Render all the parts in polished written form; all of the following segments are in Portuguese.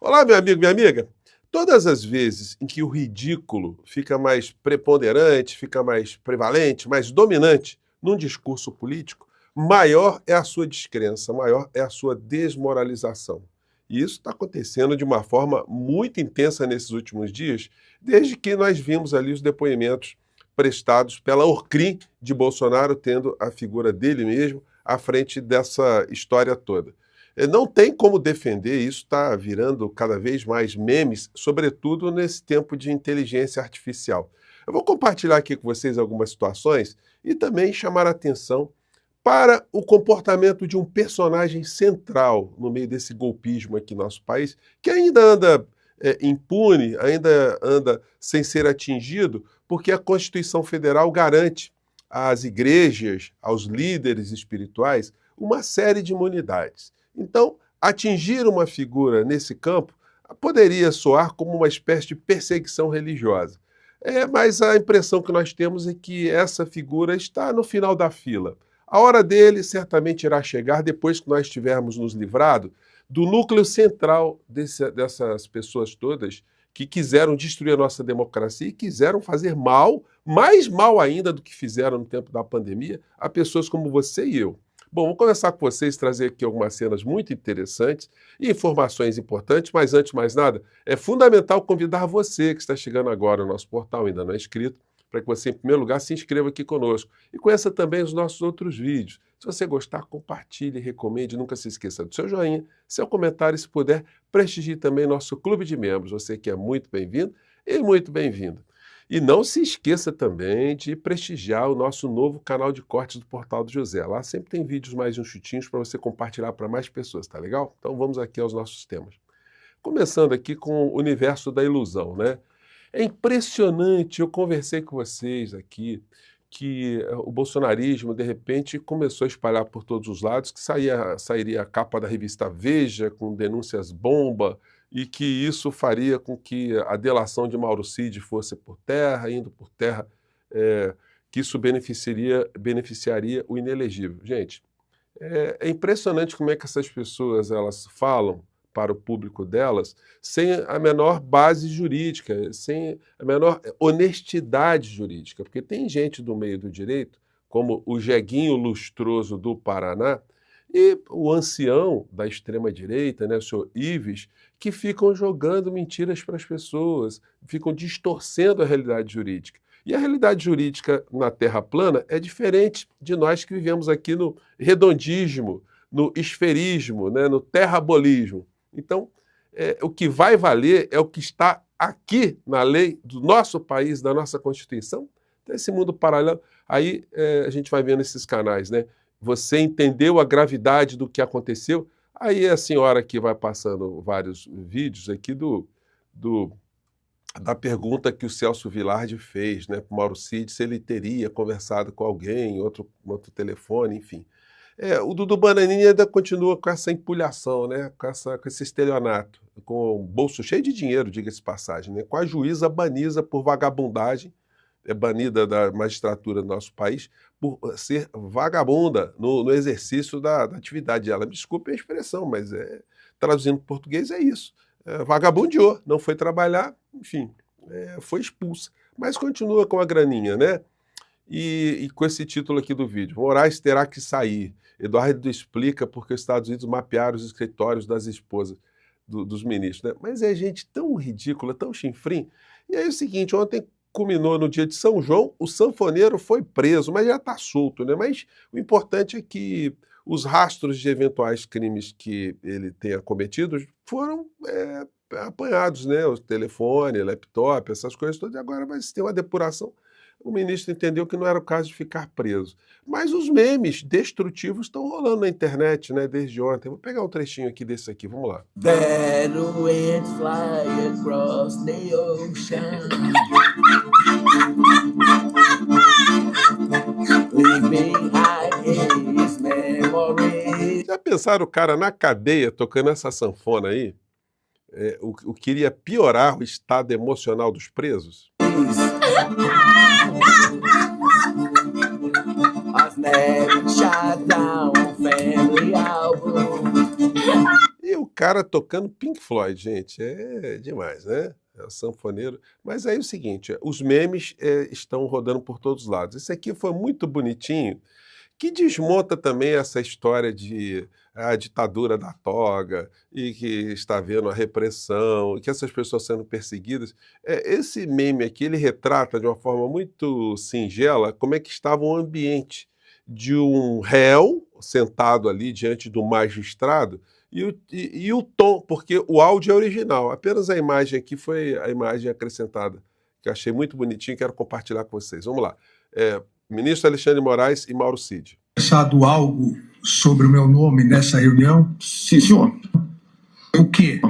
Olá, meu amigo, minha amiga. Todas as vezes em que o ridículo fica mais preponderante, fica mais prevalente, mais dominante num discurso político, maior é a sua descrença, maior é a sua desmoralização. E isso está acontecendo de uma forma muito intensa nesses últimos dias, desde que nós vimos ali os depoimentos prestados pela Orcrim de Bolsonaro, tendo a figura dele mesmo à frente dessa história toda. Não tem como defender, isso está virando cada vez mais memes, sobretudo nesse tempo de inteligência artificial. Eu vou compartilhar aqui com vocês algumas situações e também chamar a atenção para o comportamento de um personagem central no meio desse golpismo aqui no nosso país, que ainda anda impune, ainda anda sem ser atingido, porque a Constituição Federal garante às igrejas, aos líderes espirituais, uma série de imunidades. Então, atingir uma figura nesse campo poderia soar como uma espécie de perseguição religiosa. Mas a impressão que nós temos é que essa figura está no final da fila. A hora dele certamente irá chegar depois que nós tivermos nos livrado do núcleo central dessas pessoas todas que quiseram destruir a nossa democracia e quiseram fazer mal, mais mal ainda do que fizeram no tempo da pandemia, a pessoas como você e eu. Bom, vou conversar com vocês, trazer aqui algumas cenas muito interessantes e informações importantes, mas antes de mais nada, é fundamental convidar você que está chegando agora no nosso portal, ainda não é inscrito, para que você, em primeiro lugar, se inscreva aqui conosco e conheça também os nossos outros vídeos. Se você gostar, compartilhe, recomende, nunca se esqueça do seu joinha, seu comentário e, se puder, prestigie também nosso clube de membros. Você que é muito bem-vindo e muito bem-vinda. E não se esqueça também de prestigiar o nosso novo canal de cortes do Portal do José. Lá sempre tem vídeos mais enxutinhos para você compartilhar para mais pessoas, tá legal? Então vamos aqui aos nossos temas. Começando aqui com o universo da ilusão, né? É impressionante, eu conversei com vocês aqui, que o bolsonarismo, de repente, começou a espalhar por todos os lados, que sairia a capa da revista Veja, com denúncias bomba, e que isso faria com que a delação de Mauro Cid fosse por terra, indo por terra, que isso beneficiaria o inelegível. Gente, é impressionante como é que essas pessoas elas falam para o público delas sem a menor base jurídica, sem a menor honestidade jurídica, porque tem gente do meio do direito, como o Jeguinho Lustroso do Paraná, e o ancião da extrema-direita, né, o senhor Ives, que ficam jogando mentiras para as pessoas, ficam distorcendo a realidade jurídica. E a realidade jurídica na Terra plana é diferente de nós que vivemos aqui no redondismo, no esferismo, né, no terrabolismo. Então, o que vai valer é o que está aqui na lei do nosso país, da nossa Constituição. Então, esse mundo paralelo, aí a gente vai vendo esses canais, né? Você entendeu a gravidade do que aconteceu? Aí a senhora que vai passando vários vídeos aqui da pergunta que o Celso Vilardi fez, né, para o Mauro Cid, se ele teria conversado com alguém, outro telefone, enfim. O Dudu Bananinha ainda continua com essa empulhação, né, com esse estelionato, com o bolso cheio de dinheiro, diga-se de passagem, né, com a juíza banida por vagabundagem, banida da magistratura do nosso país, por ser vagabunda no exercício da atividade dela. Me desculpe a expressão, mas traduzindo para português é isso. Vagabundeou, não foi trabalhar, enfim, foi expulsa. Mas continua com a graninha, né? E com esse título aqui do vídeo, Moraes terá que sair. Eduardo explica porque os Estados Unidos mapearam os escritórios das esposas dos ministros, né? Mas é gente tão ridícula, tão chinfrim. E aí é o seguinte, ontem culminou no dia de São João, o sanfoneiro foi preso, mas já está solto, né? Mas o importante é que os rastros de eventuais crimes que ele tenha cometido foram apanhados, né? O telefone, laptop, essas coisas todas, e agora vai ter uma depuração. O ministro entendeu que não era o caso de ficar preso. Mas os memes destrutivos estão rolando na internet, né, desde ontem. Vou pegar um trechinho aqui desse aqui, vamos lá. Battle winds fly across the ocean. Leave behind his memory. Já pensaram o cara na cadeia tocando essa sanfona aí? O que iria piorar o estado emocional dos presos? o cara tocando Pink Floyd, gente. É demais, né? É o sanfoneiro. Mas aí é o seguinte, os memes estão rodando por todos os lados. Esse aqui foi muito bonitinho, que desmonta também essa história de a ditadura da toga e que está havendo a repressão e que essas pessoas sendo perseguidas. Esse meme aqui, ele retrata de uma forma muito singela como é que estava o ambiente de um réu sentado ali diante do magistrado e o tom, porque o áudio é original, apenas a imagem aqui foi a imagem acrescentada, que eu achei muito bonitinho e quero compartilhar com vocês. Vamos lá. Ministro Alexandre de Moraes e Mauro Cid. Pensado algo sobre o meu nome nessa reunião? Sim, senhor. O quê?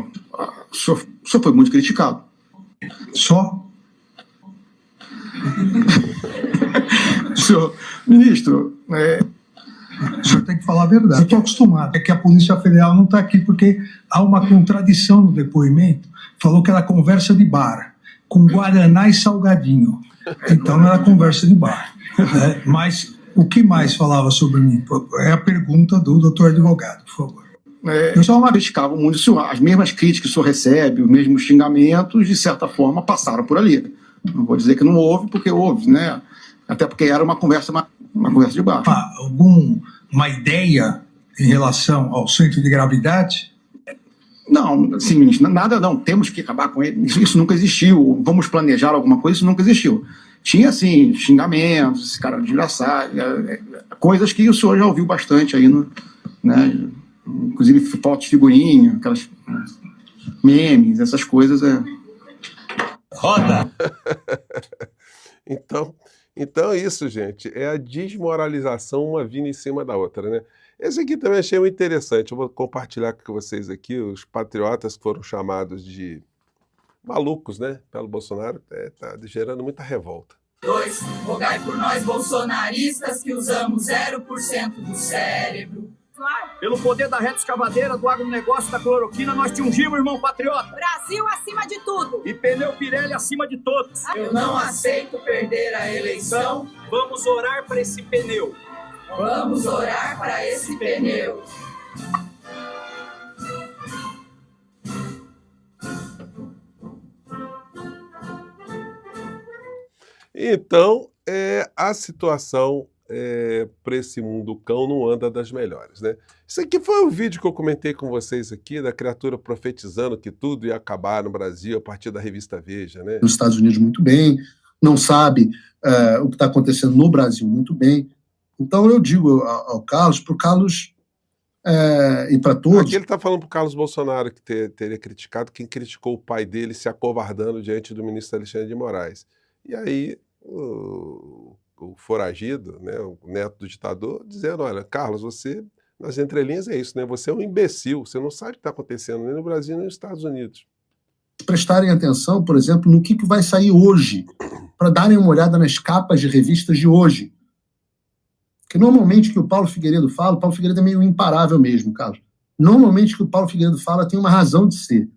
O senhor foi muito criticado. Só? Senhor ministro, O senhor tem que falar a verdade. Eu estou acostumado. É que a Polícia Federal não está aqui porque há uma contradição no depoimento. Falou que era conversa de bar, com guaraná e salgadinho. Então não era conversa de bar. Mas o que mais falava sobre mim? É a pergunta do doutor advogado, por favor. eu só criticava muito o senhor. As mesmas críticas que o senhor recebe, os mesmos xingamentos, de certa forma, passaram por ali. Não vou dizer que não houve, porque houve, né? Até porque era uma conversa de bar. Alguma ideia em relação ao centro de gravidade? Não, assim, ministro, nada não. Temos que acabar com ele. Isso nunca existiu. Vamos planejar alguma coisa, isso nunca existiu. Tinha, assim, xingamentos, esse cara desgraçado, coisas que o senhor já ouviu bastante aí, né? Inclusive fotos de figurinha, aquelas memes, essas coisas. Roda! Então é isso, gente. É a desmoralização uma vindo em cima da outra, né? Esse aqui também achei muito interessante. Eu vou compartilhar com vocês aqui os patriotas que foram chamados de malucos, né? Pelo Bolsonaro. Tá gerando muita revolta. 2. Rogai por nós bolsonaristas que usamos 0% do cérebro. Pelo poder da reta escavadeira, do agronegócio, da cloroquina, nós te ungimos, irmão patriota. Brasil acima de tudo. E pneu Pirelli acima de todos. Eu não aceito perder a eleição. Vamos orar para esse pneu. Vamos orar para esse pneu. Então, a situação para esse mundo cão não anda das melhores, né? Isso aqui foi um vídeo que eu comentei com vocês aqui, da criatura profetizando que tudo ia acabar no Brasil a partir da revista Veja, né? Nos Estados Unidos muito bem, não sabe o que está acontecendo no Brasil muito bem. Então eu digo ao Carlos, para o Carlos e para todos... Aqui ele está falando para o Carlos Bolsonaro, que teria criticado quem criticou o pai dele se acovardando diante do ministro Alexandre de Moraes. E aí o foragido, né, o neto do ditador, dizendo, olha, Carlos, você, nas entrelinhas é isso, né? Você é um imbecil, você não sabe o que está acontecendo nem no Brasil nem nos Estados Unidos. Prestarem atenção, por exemplo, no que vai sair hoje, para darem uma olhada nas capas de revistas de hoje. Porque normalmente que o Paulo Figueiredo fala, o Paulo Figueiredo é meio imparável mesmo, Carlos. Normalmente que o Paulo Figueiredo fala tem uma razão de ser.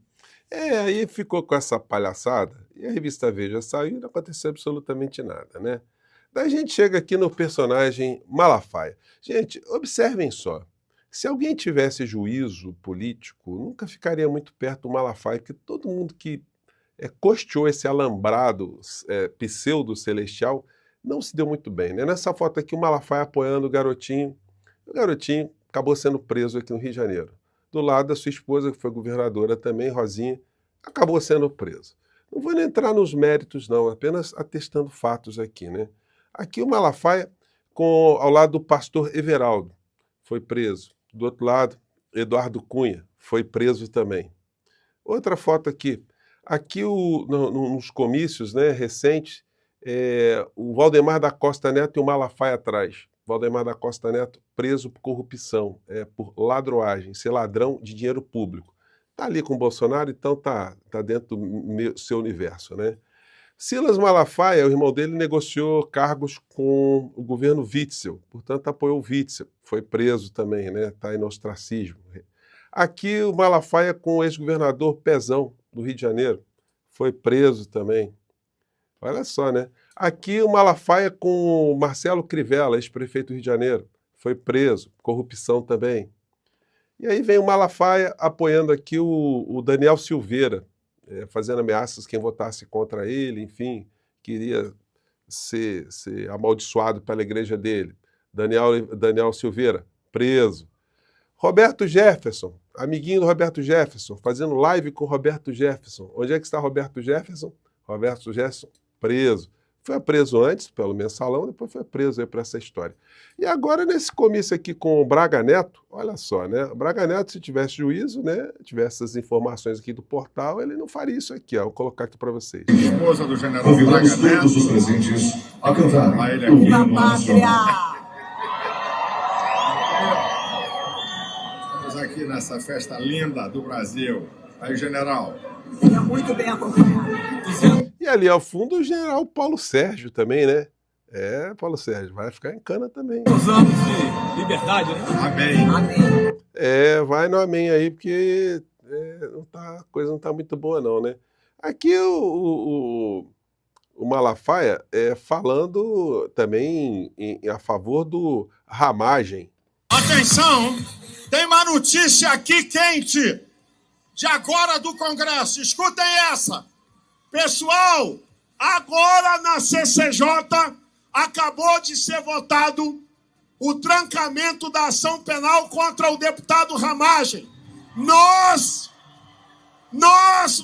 Aí ficou com essa palhaçada, e a revista Veja saiu e não aconteceu absolutamente nada, né? Daí a gente chega aqui no personagem Malafaia. Gente, observem só, se alguém tivesse juízo político, nunca ficaria muito perto do Malafaia, porque todo mundo que costeou esse alambrado pseudo-celestial não se deu muito bem, né? Nessa foto aqui, o Malafaia apoiando o garotinho acabou sendo preso aqui no Rio de Janeiro. Do lado da sua esposa, que foi governadora também, Rosinha, acabou sendo preso. Não vou nem entrar nos méritos, não, apenas atestando fatos aqui, né? Aqui o Malafaia, ao lado do pastor Everaldo, foi preso. Do outro lado, Eduardo Cunha, foi preso também. Outra foto aqui. Aqui nos comícios, né, recentes, o Valdemar da Costa Neto e o Malafaia atrás. Valdemar da Costa Neto preso por corrupção, por ladroagem, ser ladrão de dinheiro público. Está ali com o Bolsonaro, então tá dentro do seu universo, né? Silas Malafaia, o irmão dele, negociou cargos com o governo Witzel, portanto apoiou o Witzel, foi preso também, né? Está em ostracismo. Aqui o Malafaia com o ex-governador Pezão, do Rio de Janeiro, foi preso também. Olha só, né? Aqui o Malafaia com o Marcelo Crivella, ex-prefeito do Rio de Janeiro, foi preso, corrupção também. E aí vem o Malafaia apoiando aqui o Daniel Silveira, fazendo ameaças quem votasse contra ele, enfim, queria ser amaldiçoado pela igreja dele. Daniel Silveira, preso. Roberto Jefferson, amiguinho do Roberto Jefferson, fazendo live com o Roberto Jefferson. Onde é que está Roberto Jefferson? Roberto Jefferson, preso. Foi preso antes, pelo Mensalão, depois foi preso aí por essa história. E agora, nesse comício aqui com o Braga Neto, olha só, né? O Braga Neto, se tivesse juízo, né? Tivesse essas informações aqui do portal, ele não faria isso aqui, ó. Vou colocar aqui para vocês. Esposa do general Braga Neto. Todos os presentes a cantar. A ele aqui no Pátria! Estamos aqui nessa festa linda do Brasil. Aí, general. É muito bem acompanhado. E ali ao fundo o general Paulo Sérgio também, né? Paulo Sérgio, vai ficar em cana também. Os anos de liberdade, né? Amém. Amém. Vai no amém aí, porque a coisa não tá muito boa não, né? Aqui o Malafaia falando também a favor do ramagem. Atenção, tem uma notícia aqui quente de agora do Congresso. Escutem essa. Pessoal, agora na CCJ acabou de ser votado o trancamento da ação penal contra o deputado Ramagem. Nós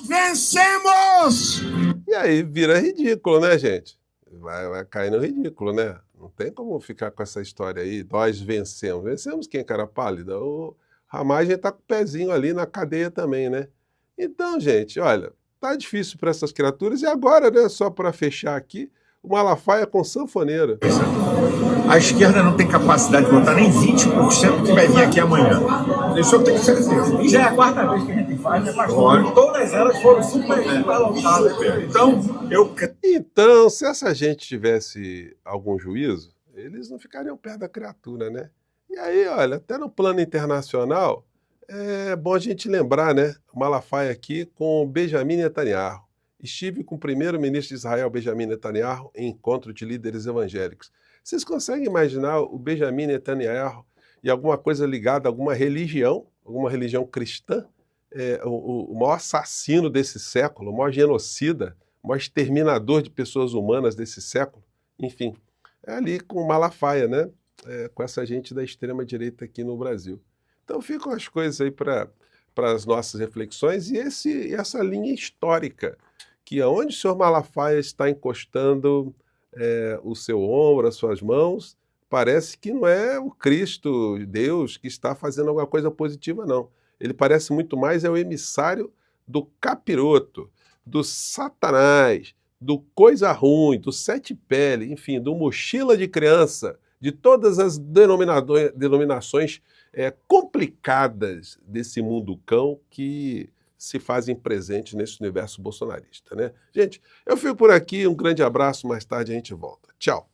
vencemos! E aí vira ridículo, né, gente? Vai cair no ridículo, né? Não tem como ficar com essa história aí. Nós vencemos. Vencemos quem, cara pálida? O Ramagem tá com o pezinho ali na cadeia também, né? Então, gente, olha, tá difícil para essas criaturas. E agora, né, só para fechar aqui, o Malafaia com sanfoneira. A esquerda não tem capacidade de votar nem 20% que vai vir aqui amanhã. Isso eu tenho certeza. E já é a quarta vez que a gente faz, né, pastor? Todas elas foram super lotadas. Então, se essa gente tivesse algum juízo, eles não ficariam perto da criatura, né? E aí, olha, até no plano internacional, é bom a gente lembrar, né? O Malafaia aqui com o Benjamin Netanyahu. Estive com o primeiro-ministro de Israel, Benjamin Netanyahu, em encontro de líderes evangélicos. Vocês conseguem imaginar o Benjamin Netanyahu e alguma coisa ligada a alguma religião cristã? O maior assassino desse século, o maior genocida, o maior exterminador de pessoas humanas desse século. Enfim, é ali com o Malafaia, né? Com essa gente da extrema-direita aqui no Brasil. Então ficam as coisas aí para as nossas reflexões e essa linha histórica, que aonde o senhor Malafaia está encostando o seu ombro, as suas mãos, parece que não é o Cristo, Deus, que está fazendo alguma coisa positiva, não. Ele parece muito mais o emissário do capiroto, do Satanás, do coisa ruim, do sete pele, enfim, do mochila de criança, de todas as denominações complicadas desse mundo cão que se fazem presentes nesse universo bolsonarista, né? Gente, eu fico por aqui, um grande abraço, mais tarde a gente volta. Tchau!